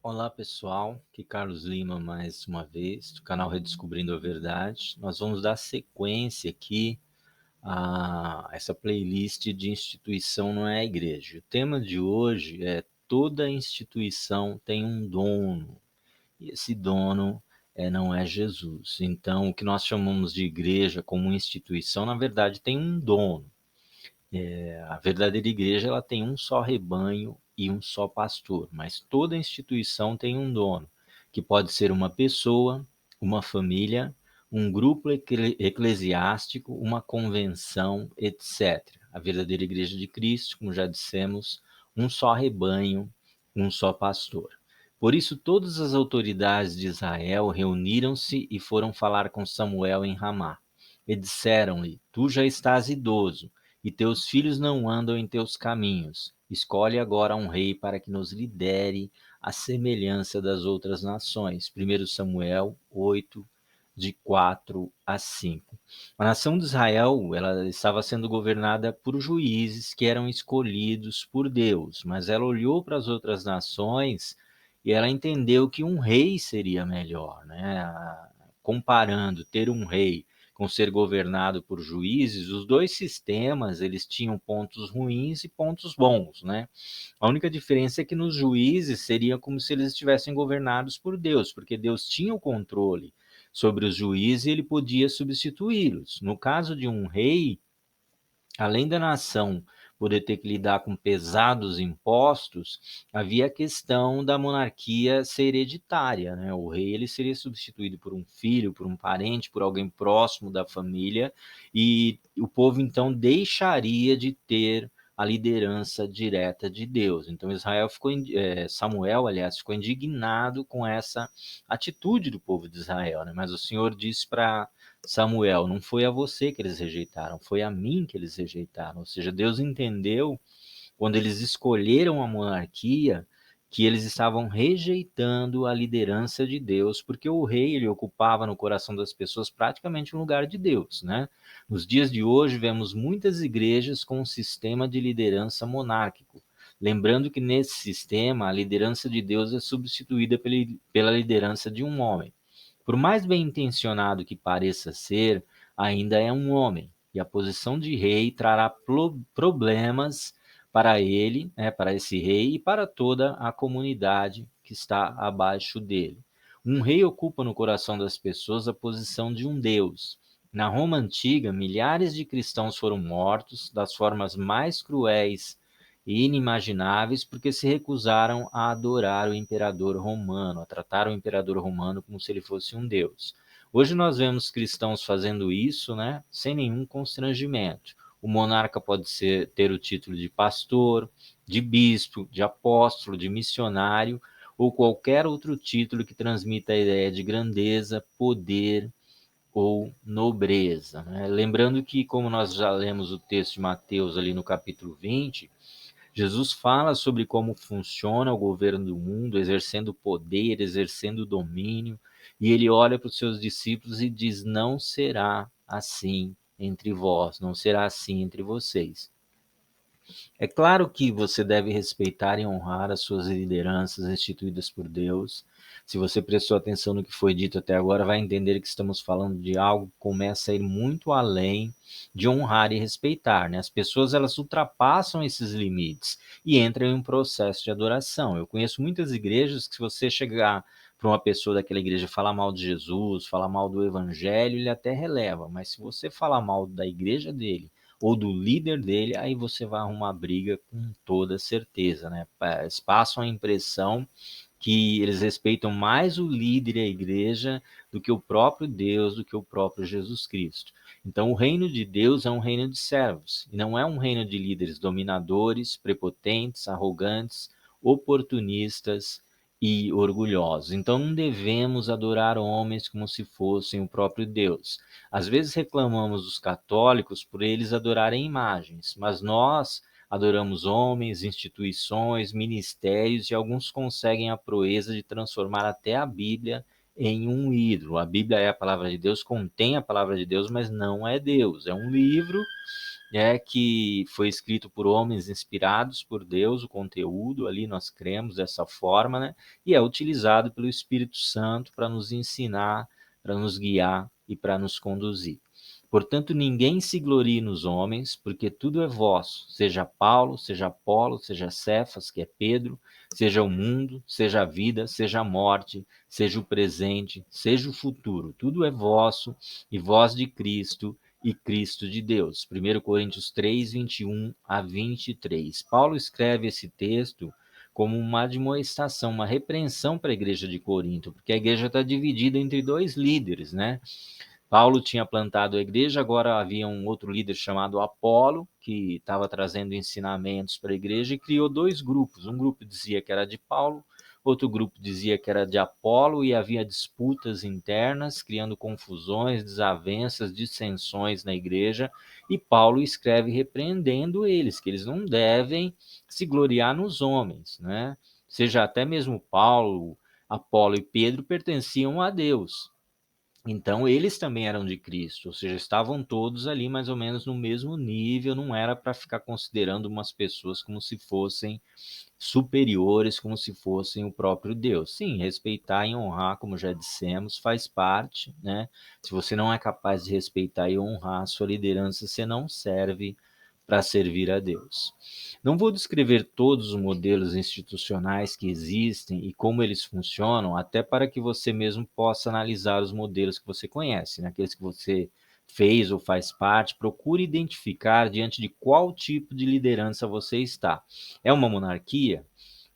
Olá pessoal, aqui Carlos Lima mais uma vez, do canal Redescobrindo a Verdade. Nós vamos dar sequência aqui a essa playlist de instituição não é a igreja. O tema de hoje é: toda instituição tem um dono, e esse dono não é Jesus. Então, o que nós chamamos de igreja como instituição, na verdade, tem um dono. A verdadeira igreja ela tem um só rebanho e um só pastor, mas toda instituição tem um dono, que pode ser uma pessoa, uma família, um grupo eclesiástico, uma convenção, etc. A verdadeira igreja de Cristo, como já dissemos, um só rebanho, um só pastor. Por isso, todas as autoridades de Israel reuniram-se e foram falar com Samuel em Ramá. E disseram-lhe: Tu já estás idoso, e teus filhos não andam em teus caminhos. Escolhe agora um rei para que nos lidere à semelhança das outras nações. 1 Samuel 8, de 4 a 5. A nação de Israel ela estava sendo governada por juízes que eram escolhidos por Deus, mas ela olhou para as outras nações e ela entendeu que um rei seria melhor, né? Comparando ter um rei com ser governado por juízes, os dois sistemas eles tinham pontos ruins e pontos bons, né? A única diferença é que nos juízes seria como se eles estivessem governados por Deus, porque Deus tinha o controle sobre os juízes e ele podia substituí-los. No caso de um rei, além da nação poder ter que lidar com pesados impostos, havia a questão da monarquia ser hereditária, né? O rei ele seria substituído por um filho, por um parente, por alguém próximo da família, e o povo então deixaria de ter a liderança direta de Deus. Então Samuel, aliás, ficou indignado com essa atitude do povo de Israel, né? Mas o Senhor disse para Samuel: não foi a você que eles rejeitaram, foi a mim que eles rejeitaram. Ou seja, Deus entendeu, quando eles escolheram a monarquia, que eles estavam rejeitando a liderança de Deus, porque o rei ele ocupava no coração das pessoas praticamente um lugar de Deus, né? Nos dias de hoje, vemos muitas igrejas com um sistema de liderança monárquico. Lembrando que nesse sistema, a liderança de Deus é substituída pela liderança de um homem. Por mais bem intencionado que pareça ser, ainda é um homem, e a posição de rei trará problemas para ele, né, para esse rei e para toda a comunidade que está abaixo dele. Um rei ocupa no coração das pessoas a posição de um deus. Na Roma antiga, milhares de cristãos foram mortos das formas mais cruéis e inimagináveis porque se recusaram a adorar o imperador romano, a tratar o imperador romano como se ele fosse um deus. Hoje nós vemos cristãos fazendo isso, né, sem nenhum constrangimento. O monarca pode ter o título de pastor, de bispo, de apóstolo, de missionário ou qualquer outro título que transmita a ideia de grandeza, poder ou nobreza, né? Lembrando que, como nós já lemos o texto de Mateus ali no capítulo 20, Jesus fala sobre como funciona o governo do mundo, exercendo poder, exercendo domínio, e ele olha para os seus discípulos e diz: não será assim entre vós, não será assim entre vocês. É claro que você deve respeitar e honrar as suas lideranças instituídas por Deus. Se você prestou atenção no que foi dito até agora, vai entender que estamos falando de algo que começa a ir muito além de honrar e respeitar, né? As pessoas elas ultrapassam esses limites e entram em um processo de adoração. Eu conheço muitas igrejas que, se você chegar para uma pessoa daquela igreja falar mal de Jesus, falar mal do evangelho, ele até releva, mas se você falar mal da igreja dele ou do líder dele, aí você vai arrumar briga com toda certeza, né? Eles passam a impressão que eles respeitam mais o líder e a igreja do que o próprio Deus, do que o próprio Jesus Cristo. Então, o reino de Deus é um reino de servos, e não é um reino de líderes dominadores, prepotentes, arrogantes, oportunistas e orgulhosos. Então, não devemos adorar homens como se fossem o próprio Deus. Às vezes reclamamos dos católicos por eles adorarem imagens, mas nós adoramos homens, instituições, ministérios, e alguns conseguem a proeza de transformar até a Bíblia em um ídolo. A Bíblia é a palavra de Deus, contém a palavra de Deus, mas não é Deus. É um livro é que foi escrito por homens inspirados por Deus, o conteúdo ali nós cremos dessa forma, né? E é utilizado pelo Espírito Santo para nos ensinar, para nos guiar e para nos conduzir. Portanto, ninguém se glorie nos homens, porque tudo é vosso, seja Paulo, seja Apolo, seja Cefas, que é Pedro, seja o mundo, seja a vida, seja a morte, seja o presente, seja o futuro, tudo é vosso, e vós de Cristo, e Cristo de Deus. 1 Coríntios 3, 21 a 23. Paulo escreve esse texto como uma admoestação, uma repreensão para a igreja de Corinto, porque a igreja está dividida entre dois líderes, né? Paulo tinha plantado a igreja, agora havia um outro líder chamado Apolo, que estava trazendo ensinamentos para a igreja e criou dois grupos. Um grupo dizia que era de Paulo, outro grupo dizia que era de Apolo, e havia disputas internas, criando confusões, desavenças, dissensões na igreja, e Paulo escreve repreendendo eles, que eles não devem se gloriar nos homens, né? Seja até mesmo Paulo, Apolo e Pedro pertenciam a Deus. Então, eles também eram de Cristo, ou seja, estavam todos ali mais ou menos no mesmo nível, não era para ficar considerando umas pessoas como se fossem superiores, como se fossem o próprio Deus. Sim, respeitar e honrar, como já dissemos, faz parte, né? Se você não é capaz de respeitar e honrar a sua liderança, você não serve para servir a Deus. Não vou descrever todos os modelos institucionais que existem e como eles funcionam, até para que você mesmo possa analisar os modelos que você conhece, né? Aqueles que você fez ou faz parte, procure identificar diante de qual tipo de liderança você está. É uma monarquia?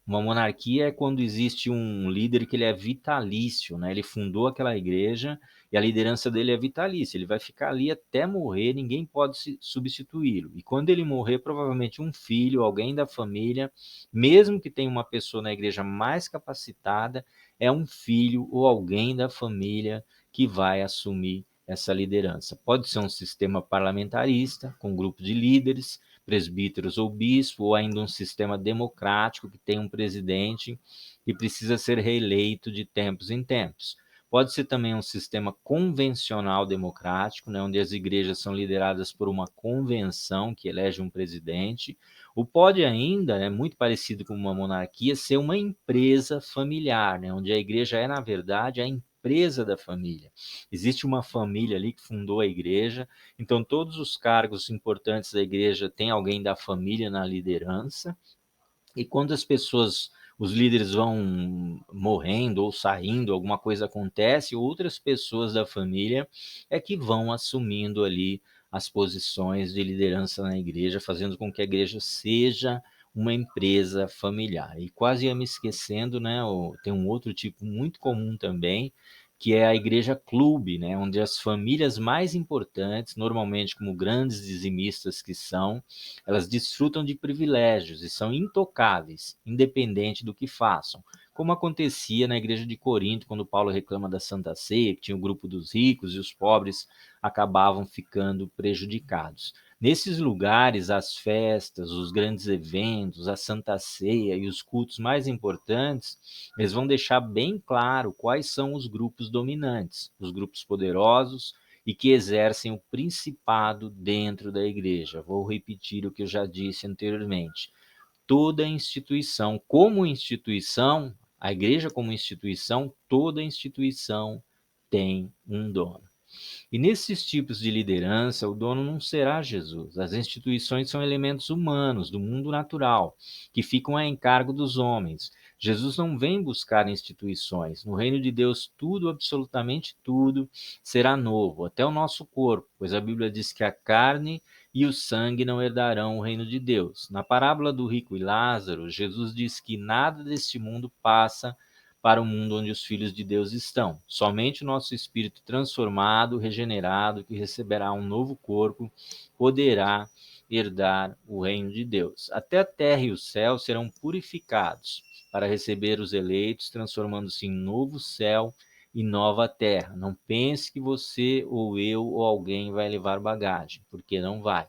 Uma monarquia é quando existe um líder que ele é vitalício, né? Ele fundou aquela igreja e a liderança dele é vitalícia. Ele vai ficar ali até morrer, ninguém pode substituí-lo. E quando ele morrer, provavelmente um filho, alguém da família, mesmo que tenha uma pessoa na igreja mais capacitada, é um filho ou alguém da família que vai assumir essa liderança. Pode ser um sistema parlamentarista, com um grupo de líderes, presbíteros ou bispo, ou ainda um sistema democrático que tem um presidente que precisa ser reeleito de tempos em tempos. Pode ser também um sistema convencional democrático, né, onde as igrejas são lideradas por uma convenção que elege um presidente, ou pode ainda, muito parecido com uma monarquia, ser uma empresa familiar, né, onde a igreja é, na verdade, a empresa da família. Existe uma família ali que fundou a igreja, então todos os cargos importantes da igreja têm alguém da família na liderança, e quando as pessoas, os líderes vão morrendo ou saindo, alguma coisa acontece, outras pessoas da família é que vão assumindo ali as posições de liderança na igreja, fazendo com que a igreja seja uma empresa familiar. E quase ia me esquecendo, né? Tem um outro tipo muito comum também, que é a igreja clube, né? Onde as famílias mais importantes, normalmente como grandes dizimistas que são, elas desfrutam de privilégios e são intocáveis, independente do que façam. Como acontecia na igreja de Corinto, quando Paulo reclama da Santa Ceia, que tinha o grupo dos ricos e os pobres acabavam ficando prejudicados. Nesses lugares, as festas, os grandes eventos, a Santa Ceia e os cultos mais importantes, eles vão deixar bem claro quais são os grupos dominantes, os grupos poderosos, e que exercem o principado dentro da igreja. Vou repetir o que eu já disse anteriormente. Toda instituição, como instituição, a igreja como instituição, toda instituição tem um dono. E nesses tipos de liderança, o dono não será Jesus. As instituições são elementos humanos, do mundo natural, que ficam a encargo dos homens. Jesus não vem buscar instituições. No reino de Deus, tudo, absolutamente tudo, será novo, até o nosso corpo, pois a Bíblia diz que a carne e o sangue não herdarão o reino de Deus. Na parábola do rico e Lázaro, Jesus diz que nada deste mundo passa para o mundo onde os filhos de Deus estão. Somente o nosso espírito transformado, regenerado, que receberá um novo corpo, poderá herdar o reino de Deus. Até a terra e o céu serão purificados para receber os eleitos, transformando-se em novo céu e nova terra. Não pense que você ou eu ou alguém vai levar bagagem, porque não vai.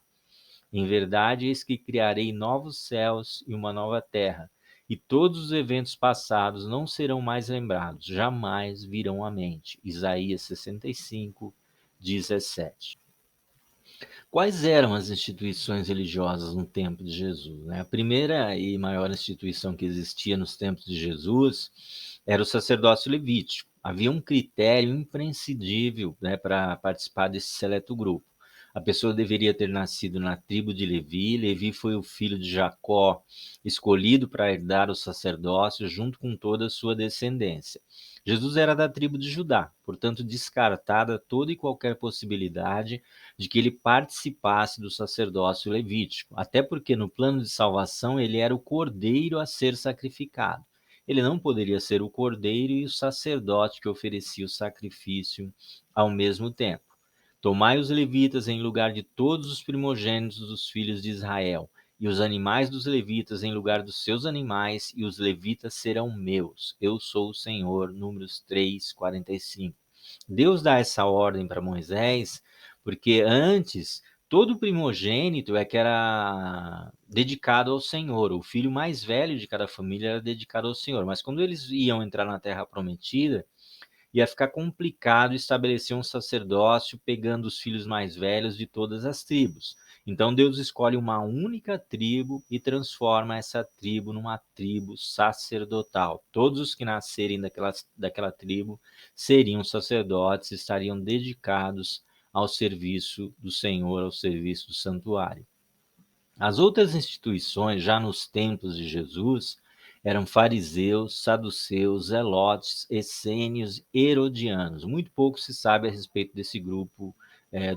Em verdade, eis que criarei novos céus e uma nova terra, e todos os eventos passados não serão mais lembrados, jamais virão à mente. Isaías 65, 17. Quais eram as instituições religiosas no tempo de Jesus, né? A primeira e maior instituição que existia nos tempos de Jesus era o sacerdócio levítico. Havia um critério imprescindível, né, para participar desse seleto grupo. A pessoa deveria ter nascido na tribo de Levi. Levi foi o filho de Jacó, escolhido para herdar o sacerdócio junto com toda a sua descendência. Jesus era da tribo de Judá, portanto descartada toda e qualquer possibilidade de que ele participasse do sacerdócio levítico, até porque no plano de salvação ele era o cordeiro a ser sacrificado. Ele não poderia ser o cordeiro e o sacerdote que oferecia o sacrifício ao mesmo tempo. Tomai os levitas em lugar de todos os primogênitos dos filhos de Israel, e os animais dos levitas em lugar dos seus animais, e os levitas serão meus. Eu sou o Senhor. Números 3:45. Deus dá essa ordem para Moisés, porque antes todo primogênito é que era dedicado ao Senhor, o filho mais velho de cada família era dedicado ao Senhor, mas quando eles iam entrar na terra prometida, ia ficar complicado estabelecer um sacerdócio pegando os filhos mais velhos de todas as tribos. Então Deus escolhe uma única tribo e transforma essa tribo numa tribo sacerdotal. Todos os que nascerem daquela tribo seriam sacerdotes, estariam dedicados ao serviço do Senhor, ao serviço do santuário. As outras instituições, já nos tempos de Jesus, eram fariseus, saduceus, zelotes, essênios, herodianos. Muito pouco se sabe a respeito desse grupo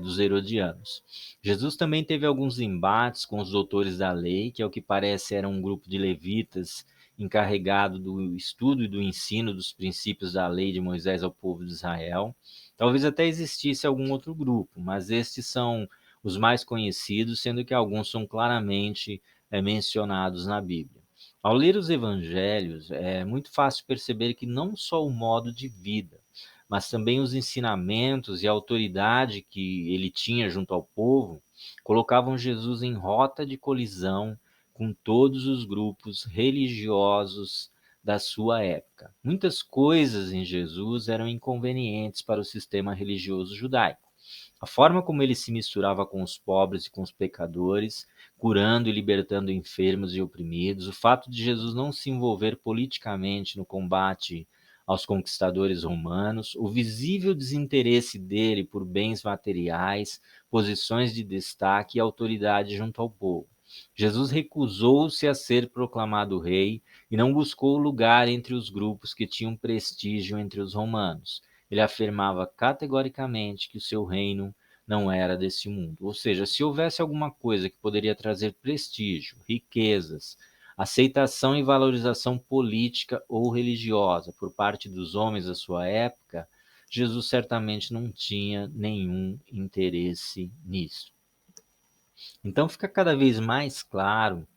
dos herodianos. Jesus também teve alguns embates com os doutores da lei, que ao que parece era um grupo de levitas encarregado do estudo e do ensino dos princípios da lei de Moisés ao povo de Israel. Talvez até existisse algum outro grupo, mas estes são os mais conhecidos, sendo que alguns são claramente mencionados na Bíblia. Ao ler os evangelhos, é muito fácil perceber que não só o modo de vida, mas também os ensinamentos e a autoridade que ele tinha junto ao povo, colocavam Jesus em rota de colisão com todos os grupos religiosos da sua época. Muitas coisas em Jesus eram inconvenientes para o sistema religioso judaico. A forma como ele se misturava com os pobres e com os pecadores, curando e libertando enfermos e oprimidos, o fato de Jesus não se envolver politicamente no combate aos conquistadores romanos, o visível desinteresse dele por bens materiais, posições de destaque e autoridade junto ao povo. Jesus recusou-se a ser proclamado rei e não buscou lugar entre os grupos que tinham prestígio entre os romanos. Ele afirmava categoricamente que o seu reino não era desse mundo. Ou seja, se houvesse alguma coisa que poderia trazer prestígio, riquezas, aceitação e valorização política ou religiosa por parte dos homens da sua época, Jesus certamente não tinha nenhum interesse nisso. Então fica cada vez mais claro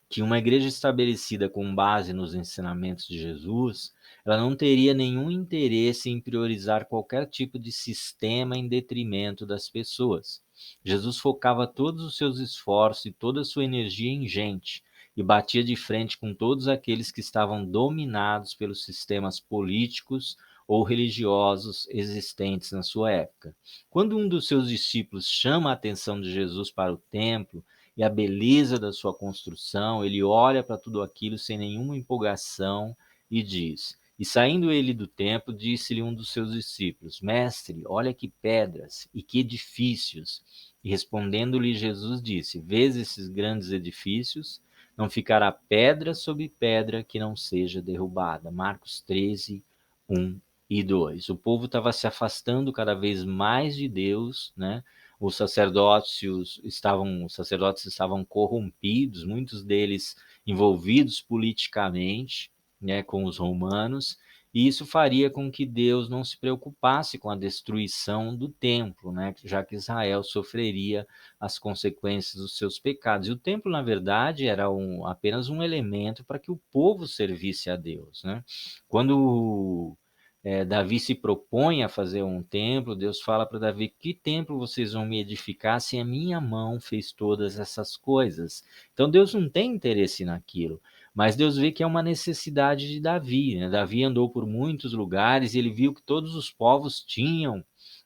que uma igreja estabelecida com base nos ensinamentos de Jesus, ela não teria nenhum interesse em priorizar qualquer tipo de sistema em detrimento das pessoas. Jesus focava todos os seus esforços e toda a sua energia em gente e batia de frente com todos aqueles que estavam dominados pelos sistemas políticos ou religiosos existentes na sua época. Quando um dos seus discípulos chama a atenção de Jesus para o templo e a beleza da sua construção, ele olha para tudo aquilo sem nenhuma empolgação e diz: E saindo ele do templo, disse-lhe um dos seus discípulos: Mestre, olha que pedras e que edifícios. E respondendo-lhe Jesus disse: Vês esses grandes edifícios? Não ficará pedra sobre pedra que não seja derrubada. Marcos 13, 1 e 2. O povo estava se afastando cada vez mais de Deus, né? Os sacerdotes estavam corrompidos, muitos deles envolvidos politicamente, né, com os romanos, e isso faria com que Deus não se preocupasse com a destruição do templo, né, já que Israel sofreria as consequências dos seus pecados. E o templo, na verdade, era apenas um elemento para que o povo servisse a Deus, né? Quando Davi se propõe a fazer um templo, Deus fala para Davi: que templo vocês vão me edificar se a minha mão fez todas essas coisas? Então Deus não tem interesse naquilo, mas Deus vê que é uma necessidade de Davi, né? Davi andou por muitos lugares e ele viu que todos os povos tinham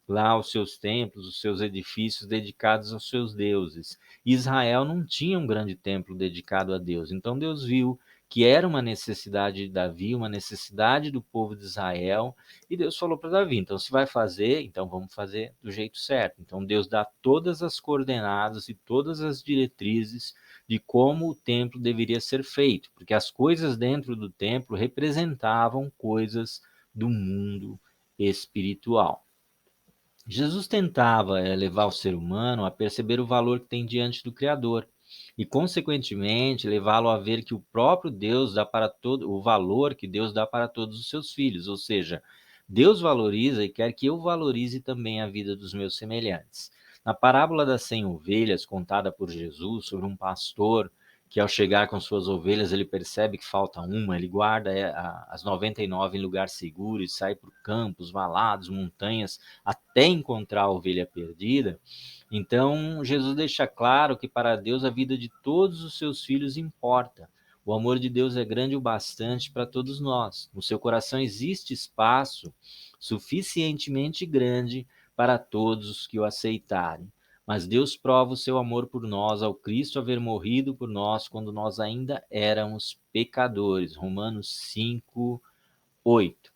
lá os seus templos, os seus edifícios dedicados aos seus deuses. Israel não tinha um grande templo dedicado a Deus. Então Deus viu que era uma necessidade de Davi, uma necessidade do povo de Israel, e Deus falou para Davi, então se vai fazer, então vamos fazer do jeito certo. Então Deus dá todas as coordenadas e todas as diretrizes de como o templo deveria ser feito, porque as coisas dentro do templo representavam coisas do mundo espiritual. Jesus tentava levar o ser humano a perceber o valor que tem diante do Criador e, consequentemente, levá-lo a ver que o próprio Deus dá para todo o valor que Deus dá para todos os seus filhos, ou seja, Deus valoriza e quer que eu valorize também a vida dos meus semelhantes. Na parábola das 100 ovelhas, contada por Jesus sobre um pastor que, ao chegar com suas ovelhas, ele percebe que falta uma, ele guarda as 99 em lugar seguro e sai por campos, valados, montanhas, até encontrar a ovelha perdida. Então, Jesus deixa claro que para Deus a vida de todos os seus filhos importa. O amor de Deus é grande o bastante para todos nós. No seu coração existe espaço suficientemente grande para todos os que o aceitarem. Mas Deus prova o seu amor por nós ao Cristo haver morrido por nós quando nós ainda éramos pecadores. Romanos 5, 8.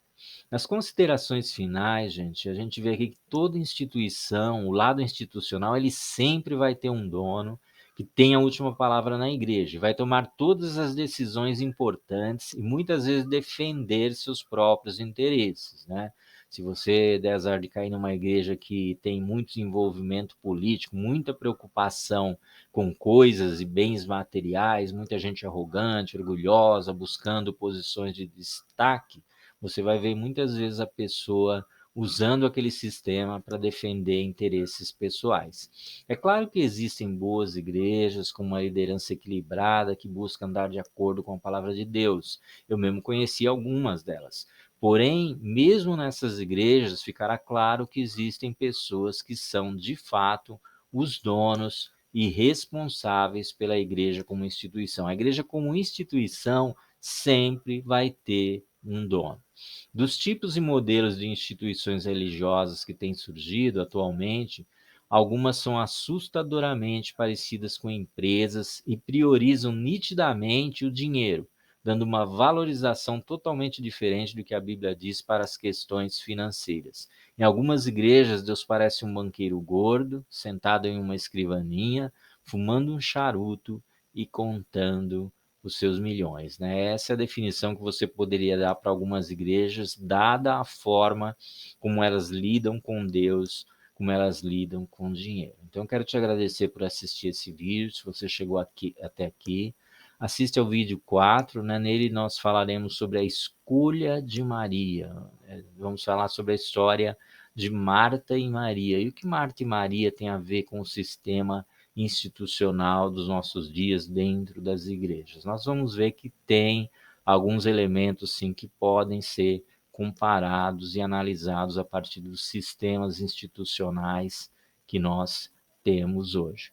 Nas considerações finais, gente, a gente vê aqui que toda instituição, o lado institucional, ele sempre vai ter um dono que tem a última palavra na igreja, vai tomar todas as decisões importantes e muitas vezes defender seus próprios interesses, né? Se você der azar de cair numa igreja que tem muito envolvimento político, muita preocupação com coisas e bens materiais, muita gente arrogante, orgulhosa, buscando posições de destaque, você vai ver muitas vezes a pessoa usando aquele sistema para defender interesses pessoais. É claro que existem boas igrejas com uma liderança equilibrada que busca andar de acordo com a palavra de Deus. Eu mesmo conheci algumas delas. Porém, mesmo nessas igrejas, ficará claro que existem pessoas que são, de fato, os donos e responsáveis pela igreja como instituição. A igreja como instituição sempre vai ter um dono. Dos tipos e modelos de instituições religiosas que têm surgido atualmente, algumas são assustadoramente parecidas com empresas e priorizam nitidamente o dinheiro, dando uma valorização totalmente diferente do que a Bíblia diz para as questões financeiras. Em algumas igrejas, Deus parece um banqueiro gordo, sentado em uma escrivaninha, fumando um charuto e contando os seus milhões, né? Essa é a definição que você poderia dar para algumas igrejas, dada a forma como elas lidam com Deus, como elas lidam com o dinheiro. Então, eu quero te agradecer por assistir esse vídeo. Se você chegou aqui, até aqui, assiste ao vídeo 4, né? Nele nós falaremos sobre a escolha de Maria. Vamos falar sobre a história de Marta e Maria. E o que Marta e Maria têm a ver com o sistema institucional dos nossos dias dentro das igrejas. Nós vamos ver que tem alguns elementos, sim, que podem ser comparados e analisados a partir dos sistemas institucionais que nós temos hoje.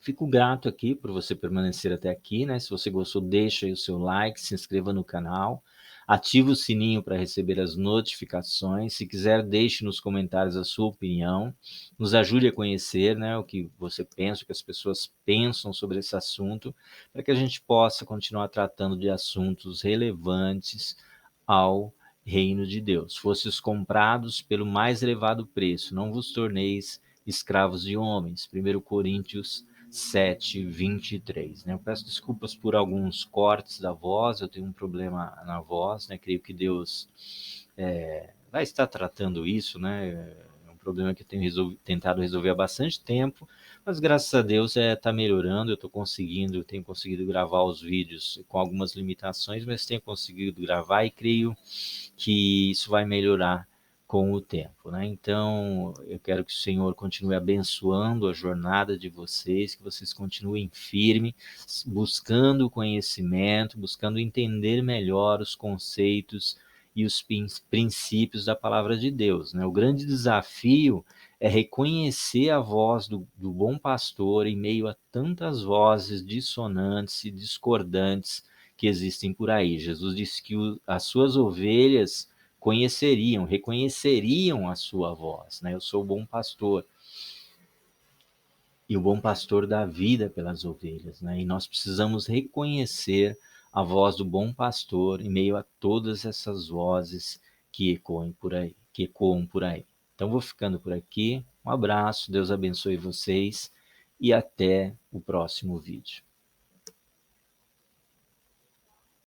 Fico grato aqui por você permanecer até aqui, né? Se você gostou, deixa aí o seu like, se inscreva no canal, ative o sininho para receber as notificações. Se quiser, deixe nos comentários a sua opinião, nos ajude a conhecer, né, o que você pensa, o que as pessoas pensam sobre esse assunto, para que a gente possa continuar tratando de assuntos relevantes ao reino de Deus. Fostes comprados pelo mais elevado preço, não vos torneis escravos de homens. 1 Coríntios 7:23, né? Eu peço desculpas por alguns cortes da voz, eu tenho um problema na voz, né? Creio que Deus vai estar tratando isso, né? É um problema que eu tenho tentado resolver há bastante tempo, mas graças a Deus está melhorando, eu tenho conseguido gravar os vídeos com algumas limitações, mas tenho conseguido gravar e creio que isso vai melhorar com o tempo, né? Então, eu quero que o Senhor continue abençoando a jornada de vocês, que vocês continuem firmes, buscando conhecimento, buscando entender melhor os conceitos e os princípios da palavra de Deus, né? O grande desafio é reconhecer a voz do bom pastor em meio a tantas vozes dissonantes e discordantes que existem por aí. Jesus disse que as suas ovelhas conheceriam, reconheceriam a sua voz, né? Eu sou o bom pastor. E o bom pastor dá vida pelas ovelhas, né? E nós precisamos reconhecer a voz do bom pastor em meio a todas essas vozes que ecoam por aí, Então vou ficando por aqui. Um abraço, Deus abençoe vocês e até o próximo vídeo.